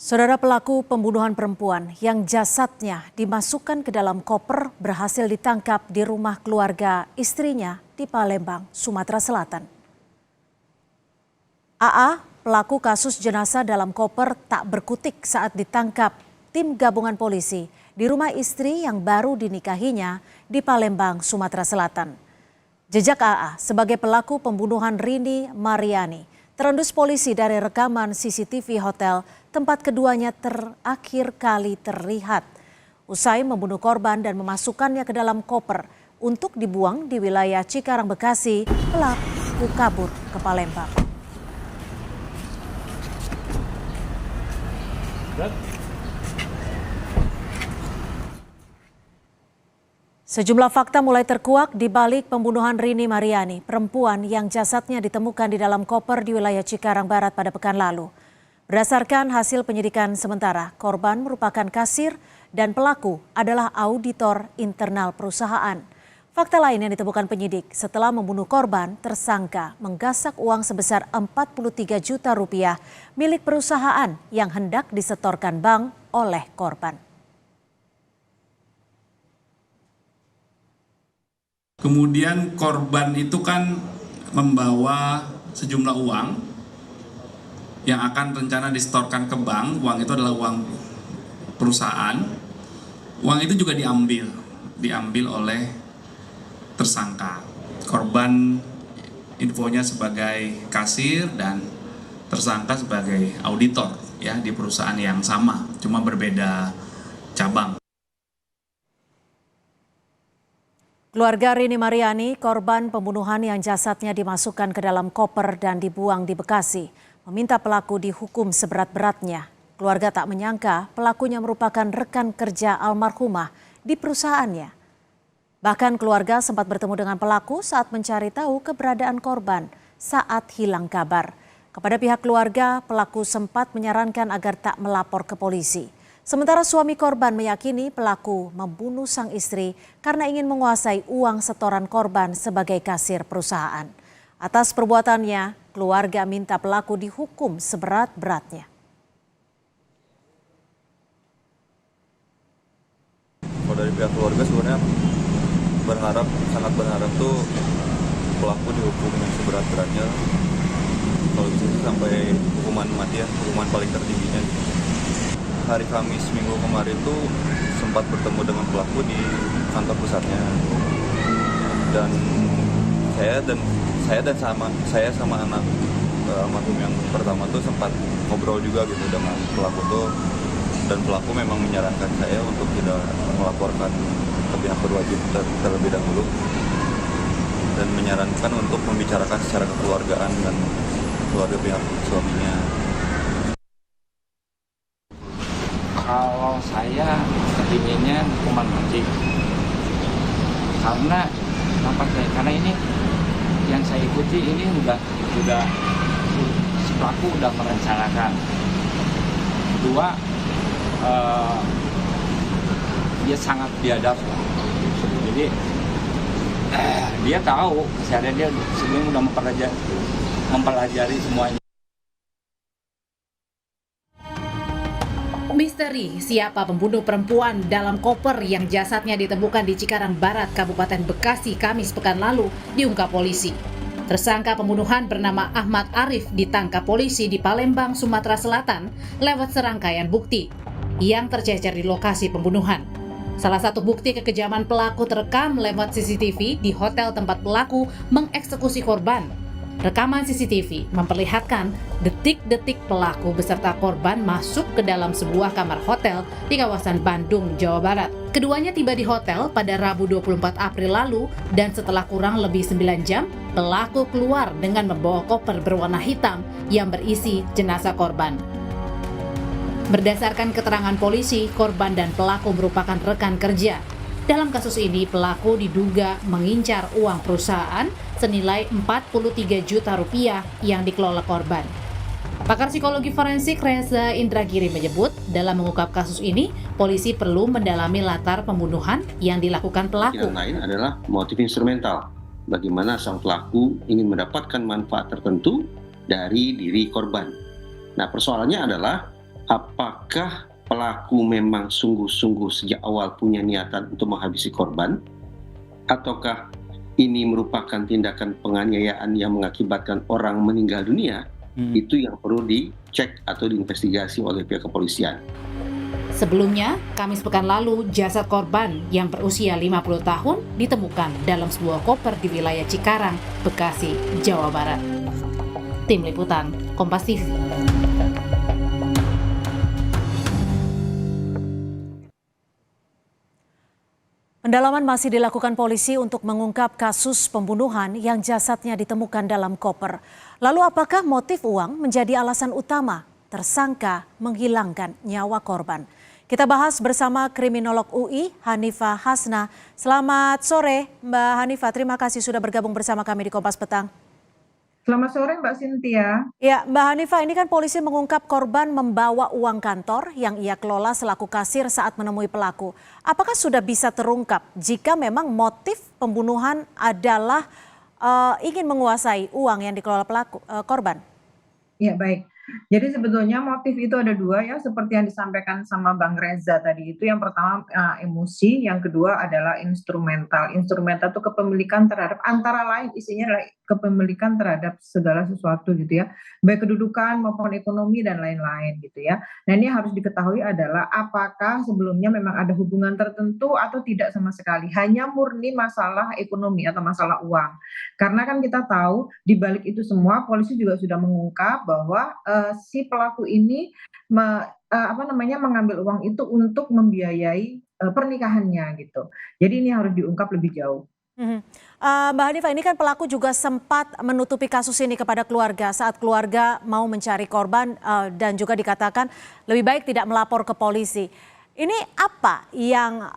Saudara, pelaku pembunuhan perempuan yang jasadnya dimasukkan ke dalam koper berhasil ditangkap di rumah keluarga istrinya di Palembang, Sumatera Selatan. AA, pelaku kasus jenazah dalam koper, tak berkutik saat ditangkap tim gabungan polisi di rumah istri yang baru dinikahinya di Palembang, Sumatera Selatan. Jejak AA sebagai pelaku pembunuhan Rini Mariani terendus polisi dari rekaman CCTV hotel tempat keduanya terakhir kali terlihat. Usai membunuh korban dan memasukkannya ke dalam koper untuk dibuang di wilayah Cikarang, Bekasi, pelaku kabur ke Palembang. Sejumlah fakta mulai terkuak di balik pembunuhan Rini Mariani, perempuan yang jasadnya ditemukan di dalam koper di wilayah Cikarang Barat pada pekan lalu. Berdasarkan hasil penyidikan sementara, korban merupakan kasir dan pelaku adalah auditor internal perusahaan. Fakta lain yang ditemukan penyidik, setelah membunuh korban, tersangka menggasak uang sebesar 43 juta rupiah milik perusahaan yang hendak disetorkan bank oleh korban. Kemudian korban itu kan membawa sejumlah uang yang akan rencana disetorkan ke bank. Uang itu adalah uang perusahaan. Uang itu juga diambil oleh tersangka. Korban infonya sebagai kasir dan tersangka sebagai auditor ya di perusahaan yang sama, cuma berbeda cabang. Keluarga Rini Mariani, korban pembunuhan yang jasadnya dimasukkan ke dalam koper dan dibuang di Bekasi, meminta pelaku dihukum seberat-beratnya. Keluarga tak menyangka pelakunya merupakan rekan kerja almarhumah di perusahaannya. Bahkan keluarga sempat bertemu dengan pelaku saat mencari tahu keberadaan korban saat hilang kabar. Kepada pihak keluarga, pelaku sempat menyarankan agar tak melapor ke polisi. Sementara suami korban meyakini pelaku membunuh sang istri karena ingin menguasai uang setoran korban sebagai kasir perusahaan. Atas perbuatannya, keluarga minta pelaku dihukum seberat-beratnya. Kalau dari pihak keluarga sebenarnya sangat berharap tuh pelaku dihukum yang seberat-beratnya. Kalau bisa sampai hukuman mati ya, hukuman paling tertingginya. Hari Kamis minggu kemarin tuh sempat bertemu dengan pelaku di kantor pusatnya, dan saya sama anak almarhum yang pertama tuh sempat ngobrol juga gitu dengan pelaku tuh, dan pelaku memang menyarankan saya untuk tidak melaporkan ke pihak berwajib terlebih dahulu dan menyarankan untuk membicarakan secara kekeluargaan dengan keluarga pihak suaminya. Kalau saya kepinginnya hukuman mati, karena ini yang saya ikuti ini udah si pelaku udah merencanakan. Kedua, dia sangat biadab, jadi dia tahu keseharian dia sebelumnya udah mempelajari semuanya. Misteri siapa pembunuh perempuan dalam koper yang jasadnya ditemukan di Cikarang Barat, Kabupaten Bekasi, Kamis pekan lalu diungkap polisi. Tersangka pembunuhan bernama Ahmad Arif ditangkap polisi di Palembang, Sumatera Selatan lewat serangkaian bukti yang tercecer di lokasi pembunuhan. Salah satu bukti kekejaman pelaku terekam lewat CCTV di hotel tempat pelaku mengeksekusi korban. Rekaman CCTV memperlihatkan detik-detik pelaku beserta korban masuk ke dalam sebuah kamar hotel di kawasan Bandung, Jawa Barat. Keduanya tiba di hotel pada Rabu 24 April lalu dan setelah kurang lebih 9 jam, pelaku keluar dengan membawa koper berwarna hitam yang berisi jenazah korban. Berdasarkan keterangan polisi, korban dan pelaku merupakan rekan kerja. Dalam kasus ini, pelaku diduga mengincar uang perusahaan senilai 43 juta rupiah yang dikelola korban. Pakar psikologi forensik Reza Indragiri menyebut, dalam mengungkap kasus ini, polisi perlu mendalami latar pembunuhan yang dilakukan pelaku. Yang lain adalah motif instrumental. Bagaimana sang pelaku ingin mendapatkan manfaat tertentu dari diri korban. Nah, persoalannya adalah apakah pelaku memang sungguh-sungguh sejak awal punya niatan untuk menghabisi korban, ataukah ini merupakan tindakan penganiayaan yang mengakibatkan orang meninggal dunia. Itu yang perlu dicek atau diinvestigasi oleh pihak kepolisian. Sebelumnya, Kamis pekan lalu, jasad korban yang berusia 50 tahun ditemukan dalam sebuah koper di wilayah Cikarang, Bekasi, Jawa Barat. Tim Liputan, Kompas TV. Pendalaman masih dilakukan polisi untuk mengungkap kasus pembunuhan yang jasadnya ditemukan dalam koper. Lalu apakah motif uang menjadi alasan utama tersangka menghilangkan nyawa korban? Kita bahas bersama kriminolog UI Hanifah Hasna. Selamat sore Mbak Hanifah, terima kasih sudah bergabung bersama kami di Kompas Petang. Selamat sore Mbak Cynthia. Ya, Mbak Hanifah, ini kan polisi mengungkap korban membawa uang kantor yang ia kelola selaku kasir saat menemui pelaku. Apakah sudah bisa terungkap jika memang motif pembunuhan adalah ingin menguasai uang yang dikelola korban? Ya, baik. Jadi sebetulnya motif itu ada dua ya, seperti yang disampaikan sama Bang Reza tadi itu. Yang pertama emosi, yang kedua adalah instrumental. Instrumental itu kepemilikan terhadap, antara lain isinya adalah kepemilikan terhadap segala sesuatu gitu ya, baik kedudukan maupun ekonomi dan lain-lain gitu ya. Nah ini harus diketahui adalah apakah sebelumnya memang ada hubungan tertentu atau tidak sama sekali, hanya murni masalah ekonomi atau masalah uang. Karena kan kita tahu di balik itu semua polisi juga sudah mengungkap bahwa si pelaku ini mengambil uang itu untuk membiayai pernikahannya gitu. Jadi ini harus diungkap lebih jauh. Mbak Hanifah, ini kan pelaku juga sempat menutupi kasus ini kepada keluarga saat keluarga mau mencari korban dan juga dikatakan lebih baik tidak melapor ke polisi. Ini apa yang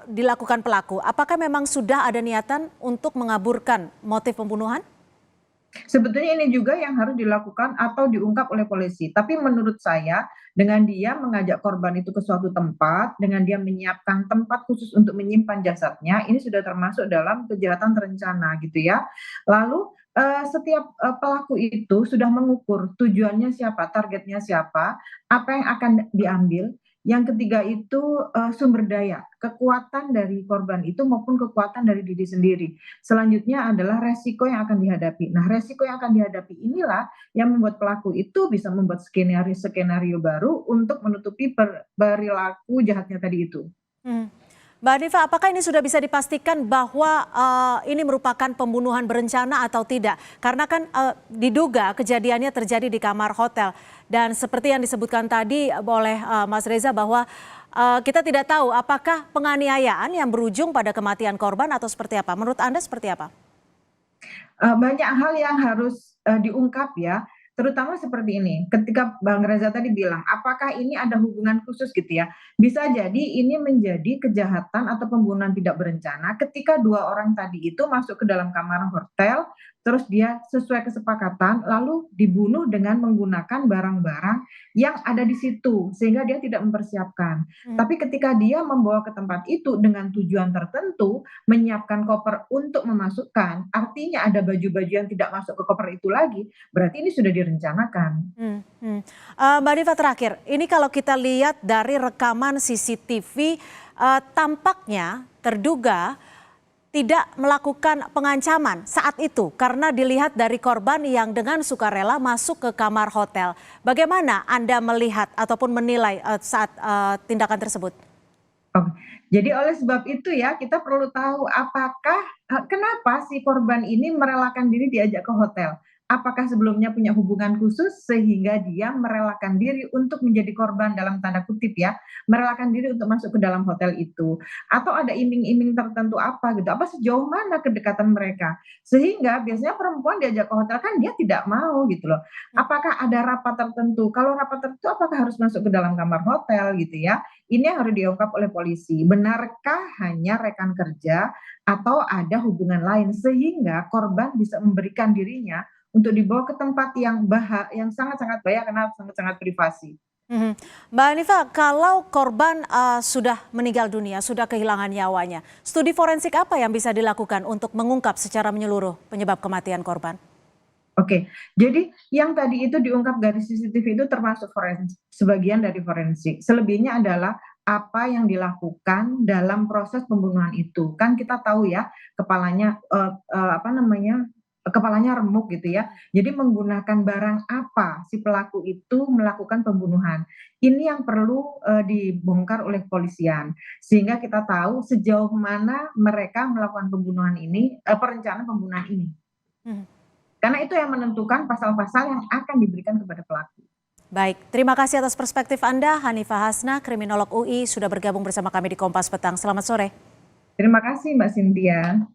dilakukan pelaku? Apakah memang sudah ada niatan untuk mengaburkan motif pembunuhan? Sebetulnya ini juga yang harus dilakukan atau diungkap oleh polisi. Tapi menurut saya dengan dia mengajak korban itu ke suatu tempat, dengan dia menyiapkan tempat khusus untuk menyimpan jasadnya, ini sudah termasuk dalam kejahatan terencana gitu ya. Lalu setiap pelaku itu sudah mengukur tujuannya siapa, targetnya siapa, apa yang akan diambil. Yang ketiga itu sumber daya, kekuatan dari korban itu maupun kekuatan dari diri sendiri. Selanjutnya adalah resiko yang akan dihadapi. Nah, resiko yang akan dihadapi inilah yang membuat pelaku itu bisa membuat skenario baru untuk menutupi perilaku jahatnya tadi itu. Mbak Hanifah, apakah ini sudah bisa dipastikan bahwa ini merupakan pembunuhan berencana atau tidak? Karena kan diduga kejadiannya terjadi di kamar hotel. Dan seperti yang disebutkan tadi oleh Mas Reza bahwa kita tidak tahu apakah penganiayaan yang berujung pada kematian korban atau seperti apa. Menurut Anda seperti apa? Banyak hal yang harus diungkap ya. Terutama seperti ini, ketika Bang Reza tadi bilang, apakah ini ada hubungan khusus gitu ya? Bisa jadi ini menjadi kejahatan atau pembunuhan tidak berencana ketika dua orang tadi itu masuk ke dalam kamar hotel, terus dia sesuai kesepakatan, lalu dibunuh dengan menggunakan barang-barang yang ada di situ, sehingga dia tidak mempersiapkan. Tapi ketika dia membawa ke tempat itu dengan tujuan tertentu, menyiapkan koper untuk memasukkan, artinya ada baju-baju yang tidak masuk ke koper itu lagi, berarti ini sudah direncanakan. Mbak Hanifah, terakhir, ini kalau kita lihat dari rekaman CCTV, tampaknya terduga tidak melakukan pengancaman saat itu karena dilihat dari korban yang dengan sukarela masuk ke kamar hotel. Bagaimana Anda melihat ataupun menilai saat tindakan tersebut? Oke. Jadi oleh sebab itu ya kita perlu tahu apakah kenapa si korban ini merelakan diri diajak ke hotel. Apakah sebelumnya punya hubungan khusus sehingga dia merelakan diri untuk menjadi korban dalam tanda kutip ya, merelakan diri untuk masuk ke dalam hotel itu. Atau ada iming-iming tertentu apa gitu, apa sejauh mana kedekatan mereka. Sehingga biasanya perempuan diajak ke hotel kan dia tidak mau gitu loh. Apakah ada rapat tertentu? Kalau rapat tertentu apakah harus masuk ke dalam kamar hotel gitu ya. Ini yang harus diungkap oleh polisi. Benarkah hanya rekan kerja atau ada hubungan lain sehingga korban bisa memberikan dirinya untuk dibawa ke tempat yang sangat-sangat bahaya karena sangat-sangat privasi. Mbak Hanifah, kalau korban sudah meninggal dunia, sudah kehilangan nyawanya, studi forensik apa yang bisa dilakukan untuk mengungkap secara menyeluruh penyebab kematian korban? Oke, jadi yang tadi itu diungkap dari CCTV itu termasuk sebagian dari forensik. Selebihnya adalah apa yang dilakukan dalam proses pembunuhan itu. Kan kita tahu ya, kepalanya kepalanya remuk gitu ya. Jadi menggunakan barang apa si pelaku itu melakukan pembunuhan. Ini yang perlu dibongkar oleh kepolisian sehingga kita tahu sejauh mana mereka melakukan pembunuhan ini, perencanaan pembunuhan ini. Hmm. Karena itu yang menentukan pasal-pasal yang akan diberikan kepada pelaku. Baik, terima kasih atas perspektif Anda, Hanifah Hasna, kriminolog UI, sudah bergabung bersama kami di Kompas Petang. Selamat sore. Terima kasih Mbak Cynthia.